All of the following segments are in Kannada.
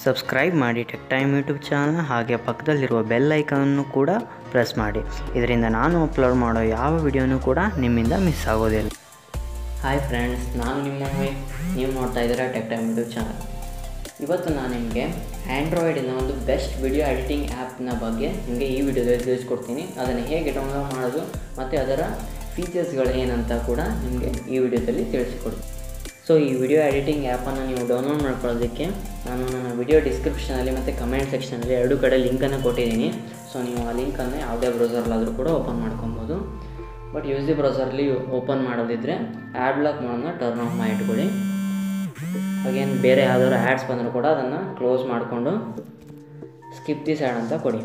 ಸಬ್ಸ್ಕ್ರೈಬ್ ಮಾಡಿ ಟೆಕ್ ಟೈಮ್ ಯೂಟ್ಯೂಬ್ ಚಾನಲ್, ಹಾಗೆ ಪಕ್ಕದಲ್ಲಿರುವ ಬೆಲ್ ಐಕಾನನ್ನು ಕೂಡ ಪ್ರೆಸ್ ಮಾಡಿ. ಇದರಿಂದ ನಾನು ಅಪ್ಲೋಡ್ ಮಾಡೋ ಯಾವ ವಿಡಿಯೋನೂ ಕೂಡ ನಿಮ್ಮಿಂದ ಮಿಸ್ ಆಗೋದಿಲ್ಲ. ಹಾಯ್ ಫ್ರೆಂಡ್ಸ್, ನಾನು ನಿಮ್ಮ ನೀವು ನೋಡ್ತಾ ಇದ್ದೀರಾ ಟೆಕ್ ಟೈಮ್ ಯೂಟ್ಯೂಬ್ ಚಾನಲ್. ಇವತ್ತು ನಾನು ನಿಮಗೆ ಆ್ಯಂಡ್ರಾಯ್ಡಿನ ಒಂದು ಬೆಸ್ಟ್ ವಿಡಿಯೋ ಎಡಿಟಿಂಗ್ ಆ್ಯಪ್ನ ಬಗ್ಗೆ ನಿಮಗೆ ಈ ವಿಡಿಯೋದಲ್ಲಿ ತಿಳಿಸ್ಕೊಡ್ತೀನಿ. ಅದನ್ನು ಹೇಗೆ ಡೌನ್ಲೋಡ್ ಮಾಡೋದು ಮತ್ತು ಅದರ ಫೀಚರ್ಸ್ಗಳು ಏನಂತ ಕೂಡ ನಿಮಗೆ ಈ ವಿಡಿಯೋದಲ್ಲಿ ತಿಳಿಸ್ಕೊಡ್ತೀನಿ. ಸೊ ಈ ವಿಡಿಯೋ ಎಡಿಟಿಂಗ್ ಆ್ಯಪನ್ನು ನೀವು ಡೌನ್ಲೋಡ್ ಮಾಡ್ಕೊಳ್ಳೋದಕ್ಕೆ ನಾನು ನನ್ನ ವಿಡಿಯೋ ಡಿಸ್ಕ್ರಿಪ್ಷನಲ್ಲಿ ಮತ್ತು ಕಮೆಂಟ್ ಸೆಕ್ಷನಲ್ಲಿ ಎರಡು ಕಡೆ ಲಿಂಕನ್ನು ಕೊಟ್ಟಿದ್ದೀನಿ. ಸೊ ನೀವು ಆ ಲಿಂಕನ್ನು ಯಾವುದೇ ಬ್ರೌಸರ್ಲಾದರೂ ಕೂಡ ಓಪನ್ ಮಾಡ್ಕೊಬೋದು. ಬಟ್ ಯೂಸಿ ಬ್ರೌಸರ್ಲಿ ಓಪನ್ ಮಾಡೋದಿದ್ದರೆ ಆ್ಯಡ್ ಬ್ಲಾಕ್ ಮೋಡನ್ನು ಟರ್ನ್ ಆಫ್ ಮಾಡಿ ಇಟ್ಕೊಳ್ಳಿ. ಹಾಗೇನು ಬೇರೆ ಯಾವ್ದಾದ್ರು ಆ್ಯಡ್ಸ್ ಬಂದರೂ ಕೂಡ ಅದನ್ನು ಕ್ಲೋಸ್ ಮಾಡಿಕೊಂಡು ಸ್ಕಿಪ್ ದಿಸ್ ಆ್ಯಡ್ ಅಂತ ಕೊಡಿ.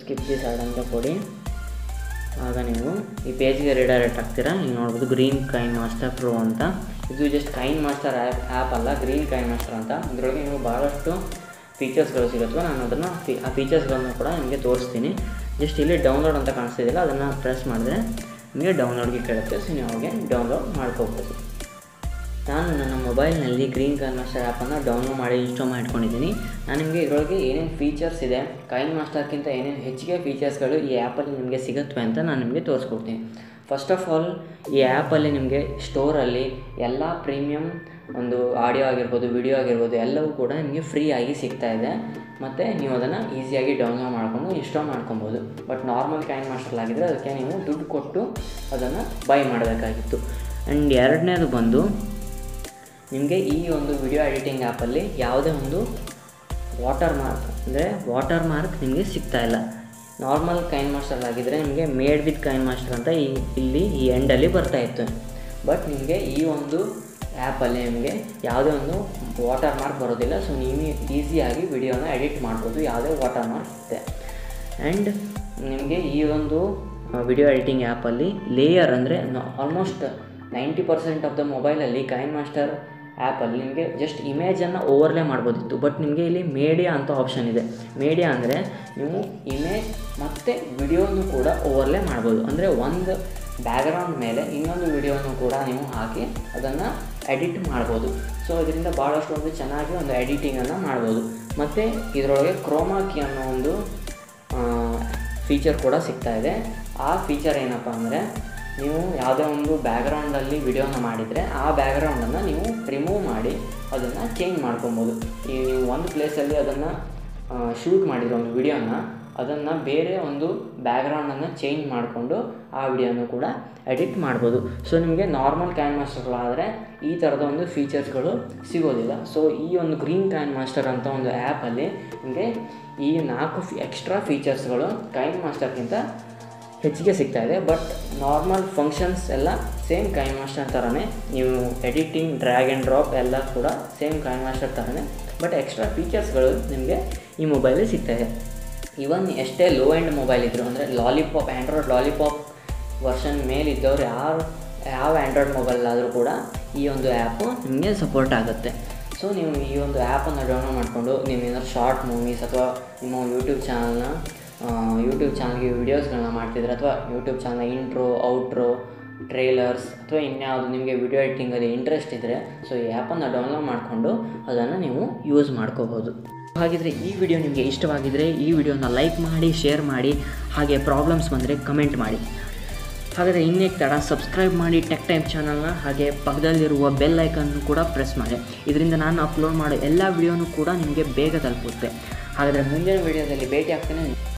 ಸ್ಕಿಪ್ ದಿಸ್ ಆ್ಯಡ್ ಅಂತ ಕೊಡಿ. ಆಗ ನೀವು ಈ ಪೇಜ್ಗೆ ರಿಡೈರೆಕ್ಟ್ ಆಗ್ತೀರಾ. ಈಗ ನೋಡ್ಬೋದು ಗ್ರೀನ್ ಕೈನ್ ಮಾಸ್ಟರ್ ಪ್ರೋ ಅಂತ. ಇದು ಜಸ್ಟ್ ಕೈನ್ ಮಾಸ್ಟರ್ ಆ್ಯಪ್ ಅಲ್ಲ, ಗ್ರೀನ್ ಕೈನ್ ಮಾಸ್ಟರ್ ಅಂತ. ಇದರೊಳಗೆ ನೀವು ಭಾಳಷ್ಟು ಫೀಚರ್ಸ್ಗಳು ಸಿಗುತ್ತವೆ. ನಾನು ಅದನ್ನು ಆ ಫೀಚರ್ಸ್ಗಳನ್ನು ಕೂಡ ನಿಮಗೆ ತೋರಿಸ್ತೀನಿ. ಜಸ್ಟ್ ಇಲ್ಲಿ ಡೌನ್ಲೋಡ್ ಅಂತ ಕಾಣಿಸ್ತಿದ್ದಿಲ್ಲ, ಅದನ್ನು ಪ್ರೆಸ್ ಮಾಡಿದ್ರೆ ನಿಮಗೆ ಡೌನ್ಲೋಡ್ಗೆ ಕೇಳುತ್ತೆ. ಸೊ ನೀವು ಅವಾಗೆ ಡೌನ್ಲೋಡ್ ಮಾಡ್ಕೋಬೋದು. ನಾನು ನನ್ನ ಮೊಬೈಲ್ನಲ್ಲಿ ಗ್ರೀನ್ ಕೈನ್ ಮಾಸ್ಟರ್ ಆ್ಯಪನ್ನು ಡೌನ್ಲೋಡ್ ಮಾಡಿ ಇನ್ಸ್ಟಾಲ್ ಮಾಡಿಟ್ಕೊಂಡಿದ್ದೀನಿ. ನಾನು ನಿಮಗೆ ಇದರೊಳಗೆ ಏನೇನು ಫೀಚರ್ಸ್ ಇದೆ, ಕೈನ್ ಮಾಸ್ಟರ್ಗಿಂತ ಏನೇನು ಹೆಚ್ಚಿಗೆ ಫೀಚರ್ಸ್ಗಳು ಈ ಆ್ಯಪಲ್ಲಿ ನಿಮಗೆ ಸಿಗುತ್ತವೆ ಅಂತ ನಾನು ನಿಮಗೆ ತೋರಿಸ್ಕೊಡ್ತೀನಿ. ಫಸ್ಟ್ ಆಫ್ ಆಲ್, ಈ ಆ್ಯಪಲ್ಲಿ ನಿಮಗೆ ಸ್ಟೋರಲ್ಲಿ ಎಲ್ಲ ಪ್ರೀಮಿಯಮ್ ಒಂದು ಆಡಿಯೋ ಆಗಿರ್ಬೋದು, ವಿಡಿಯೋ ಆಗಿರ್ಬೋದು, ಎಲ್ಲವೂ ಕೂಡ ನಿಮಗೆ ಫ್ರೀ ಆಗಿ ಸಿಗ್ತಾಯಿದೆ. ಮತ್ತು ನೀವು ಅದನ್ನು ಈಸಿಯಾಗಿ ಡೌನ್ಲೋಡ್ ಮಾಡಿಕೊಂಡು ಇನ್ಸ್ಟಾಲ್ ಮಾಡ್ಕೊಬೋದು. ಬಟ್ ನಾರ್ಮಲ್ ಕೈನ್ ಮಾಸ್ಟರ್ಲಾಗಿದ್ದರೆ ಅದಕ್ಕೆ ನೀವು ದುಡ್ಡು ಕೊಟ್ಟು ಅದನ್ನು ಬೈ ಮಾಡಬೇಕಾಗಿತ್ತು. ಆ್ಯಂಡ್ ಎರಡನೇದು ಬಂದು, ನಿಮಗೆ ಈ ಒಂದು ವಿಡಿಯೋ ಎಡಿಟಿಂಗ್ ಆ್ಯಪಲ್ಲಿ ಯಾವುದೇ ಒಂದು ವಾಟರ್ ಮಾರ್ಕ್ ನಿಮಗೆ ಸಿಗ್ತಾಯಿಲ್ಲ. ನಾರ್ಮಲ್ ಕೈನ್ ಮಾಸ್ಟರ್ಲಾಗಿದ್ದರೆ ನಿಮಗೆ ಮೇಡ್ ವಿತ್ ಕೈನ್ ಮಾಸ್ಟರ್ ಅಂತ ಇಲ್ಲಿ ಈ ಎಂಡಲ್ಲಿ ಬರ್ತಾಯಿತ್ತು. ಬಟ್ ನಿಮಗೆ ಈ ಒಂದು ಆ್ಯಪಲ್ಲಿ ನಿಮಗೆ ಯಾವುದೇ ಒಂದು ವಾಟರ್ ಮಾರ್ಕ್ ಬರೋದಿಲ್ಲ. ಸೊ ನೀವು ಈಸಿಯಾಗಿ ವಿಡಿಯೋನ ಎಡಿಟ್ ಮಾಡ್ಬೋದು, ಯಾವುದೇ ವಾಟರ್ ಮಾರ್ಕ್ ಇದೆ. ಆ್ಯಂಡ್ ನಿಮಗೆ ಈ ಒಂದು ವಿಡಿಯೋ ಎಡಿಟಿಂಗ್ ಆ್ಯಪಲ್ಲಿ ಲೇಯರ್ ಅಂದರೆ ಆಲ್ಮೋಸ್ಟ್ 90% ಆಫ್ ದ ಮೊಬೈಲಲ್ಲಿ ಕೈನ್ ಮಾಸ್ಟರ್ ಆ್ಯಪಲ್ಲಿ ನಿಮಗೆ ಜಸ್ಟ್ ಇಮೇಜನ್ನು ಓವರ್ಲೇ ಮಾಡ್ಬೋದಿತ್ತು. ಬಟ್ ನಿಮಗೆ ಇಲ್ಲಿ ಮೀಡಿಯಾ ಅಂತ ಆಪ್ಷನ್ ಇದೆ. ಮೀಡಿಯಾ ಅಂದರೆ ನೀವು ಇಮೇಜ್ ಮತ್ತು ವಿಡಿಯೋನು ಕೂಡ ಓವರ್ಲೇ ಮಾಡ್ಬೋದು. ಅಂದರೆ ಒಂದು ಬ್ಯಾಕ್ಗ್ರೌಂಡ್ ಮೇಲೆ ಇನ್ನೊಂದು ವಿಡಿಯೋನು ಕೂಡ ನೀವು ಹಾಕಿ ಅದನ್ನು ಎಡಿಟ್ ಮಾಡ್ಬೋದು. ಸೊ ಇದರಿಂದ ಭಾಳಷ್ಟು ಒಂದು ಚೆನ್ನಾಗಿ ಒಂದು ಎಡಿಟಿಂಗನ್ನು ಮಾಡ್ಬೋದು. ಮತ್ತು ಇದರೊಳಗೆ ಕ್ರೋಮಾ ಕೀ ಅನ್ನೋ ಒಂದು ಫೀಚರ್ ಕೂಡ ಸಿಗ್ತಾಯಿದೆ. ಆ ಫೀಚರ್ ಏನಪ್ಪ ಅಂದರೆ, ನೀವು ಯಾವುದೇ ಒಂದು ಬ್ಯಾಕ್ಗ್ರೌಂಡಲ್ಲಿ ವಿಡಿಯೋನ ಮಾಡಿದರೆ ಆ ಬ್ಯಾಕ್ಗ್ರೌಂಡನ್ನು ನೀವು ರಿಮೂವ್ ಮಾಡಿ ಅದನ್ನು ಚೇಂಜ್ ಮಾಡ್ಕೊಬೋದು. ಈ ನೀವು ಒಂದು ಪ್ಲೇಸಲ್ಲಿ ಅದನ್ನು ಶೂಟ್ ಮಾಡಿರೋ ಒಂದು ವಿಡಿಯೋನ ಅದನ್ನು ಬೇರೆ ಒಂದು ಬ್ಯಾಕ್ಗ್ರೌಂಡನ್ನು ಚೇಂಜ್ ಮಾಡಿಕೊಂಡು ಆ ವಿಡಿಯೋನು ಕೂಡ ಎಡಿಟ್ ಮಾಡ್ಬೋದು. ಸೊ ನಿಮಗೆ ನಾರ್ಮಲ್ ಕೈನ್ ಮಾಸ್ಟರ್ಗಳಾದರೆ ಈ ಥರದ ಒಂದು ಫೀಚರ್ಸ್ಗಳು ಸಿಗೋದಿಲ್ಲ. ಸೊ ಈ ಒಂದು ಗ್ರೀನ್ ಕೈನ್ ಮಾಸ್ಟರ್ ಅಂತ ಒಂದು ಆ್ಯಪಲ್ಲಿ ನಿಮಗೆ ಈ 4 ಎಕ್ಸ್ಟ್ರಾ ಫೀಚರ್ಸ್ಗಳು ಕೈನ್ ಮಾಸ್ಟರ್ಗಿಂತ ಹೆಚ್ಚಿಗೆ ಸಿಗ್ತಾಯಿದೆ. ಬಟ್ ನಾರ್ಮಲ್ ಫಂಕ್ಷನ್ಸ್ ಎಲ್ಲ ಸೇಮ್ ಕೈನ್ ಮಾಸ್ಟರ್ ಥರನೇ. ನೀವು ಎಡಿಟಿಂಗ್, ಡ್ರ್ಯಾಗ್ ಆ್ಯಂಡ್ ಡ್ರಾಪ್ ಎಲ್ಲ ಕೂಡ ಸೇಮ್ ಕೈನ್ ಮಾಸ್ಟರ್ ಥರನೇ. ಬಟ್ ಎಕ್ಸ್ಟ್ರಾ ಫೀಚರ್ಸ್ಗಳು ನಿಮಗೆ ಈ ಮೊಬೈಲಲ್ಲಿ ಸಿಗ್ತಾಯಿದೆ. ಇವನ್ ಎಷ್ಟೇ ಲೋ ಎಂಡ್ ಮೊಬೈಲ್ ಇದ್ದರು, ಅಂದರೆ ಆ್ಯಂಡ್ರಾಯ್ಡ್ ಲಾಲಿಪಾಪ್ ವರ್ಷನ್ ಮೇಲಿದ್ದವ್ರು ಯಾವ ಆ್ಯಂಡ್ರಾಯ್ಡ್ ಮೊಬೈಲಾದರೂ ಕೂಡ ಈ ಒಂದು ಆ್ಯಪು ನಿಮಗೆ ಸಪೋರ್ಟ್ ಆಗುತ್ತೆ. ಸೊ ನೀವು ಈ ಒಂದು ಆ್ಯಪನ್ನು ಡೌನ್ಲೋಡ್ ಮಾಡಿಕೊಂಡು ನೀವು ಏನಾದ್ರು ಶಾರ್ಟ್ ಮೂವೀಸ್ ಅಥವಾ ನಿಮ್ಮ ಯೂಟ್ಯೂಬ್ ಚಾನಲ್ಗೆ ವೀಡಿಯೋಸ್ಗಳನ್ನ ಮಾಡ್ತಿದ್ರೆ, ಅಥವಾ YouTube channel intro, outro, trailers ಅಥವಾ ಇನ್ಯಾವುದು ನಿಮಗೆ ವಿಡಿಯೋ ಎಡಿಟಿಂಗಲ್ಲಿ ಇಂಟ್ರೆಸ್ಟ್ ಇದ್ದರೆ, ಸೊ ಈ ಆ್ಯಪನ್ನು ಡೌನ್ಲೋಡ್ ಮಾಡಿಕೊಂಡು ಅದನ್ನು ನೀವು ಯೂಸ್ ಮಾಡ್ಕೋಬೋದು. ಹಾಗಿದ್ರೆ ಈ ವಿಡಿಯೋ ನಿಮಗೆ ಇಷ್ಟವಾಗಿದ್ದರೆ ಈ ವಿಡಿಯೋನ ಲೈಕ್ ಮಾಡಿ, ಶೇರ್ ಮಾಡಿ, ಹಾಗೆ ಪ್ರಾಬ್ಲಮ್ಸ್ ಬಂದರೆ ಕಮೆಂಟ್ ಮಾಡಿ. ಹಾಗಾದರೆ ಇನ್ನೇಕೆ ತಡ, ಸಬ್ಸ್ಕ್ರೈಬ್ ಮಾಡಿ ಟೆಕ್ ಟೈಮ್ ಚಾನಲ್ನ, ಹಾಗೆ ಪಕ್ಕದಲ್ಲಿರುವ ಬೆಲ್ ಐಕನ್ನು ಕೂಡ ಪ್ರೆಸ್ ಮಾಡಿ. ಇದರಿಂದ ನಾನು ಅಪ್ಲೋಡ್ ಮಾಡೋ ಎಲ್ಲ ವಿಡಿಯೋನೂ ಕೂಡ ನಿಮಗೆ ಬೇಗ ತಲುಪುತ್ತೆ. ಹಾಗಾದರೆ ಮುಂದಿನ ವಿಡಿಯೋದಲ್ಲಿ ಭೇಟಿ ಆಗ್ತೇನೆ.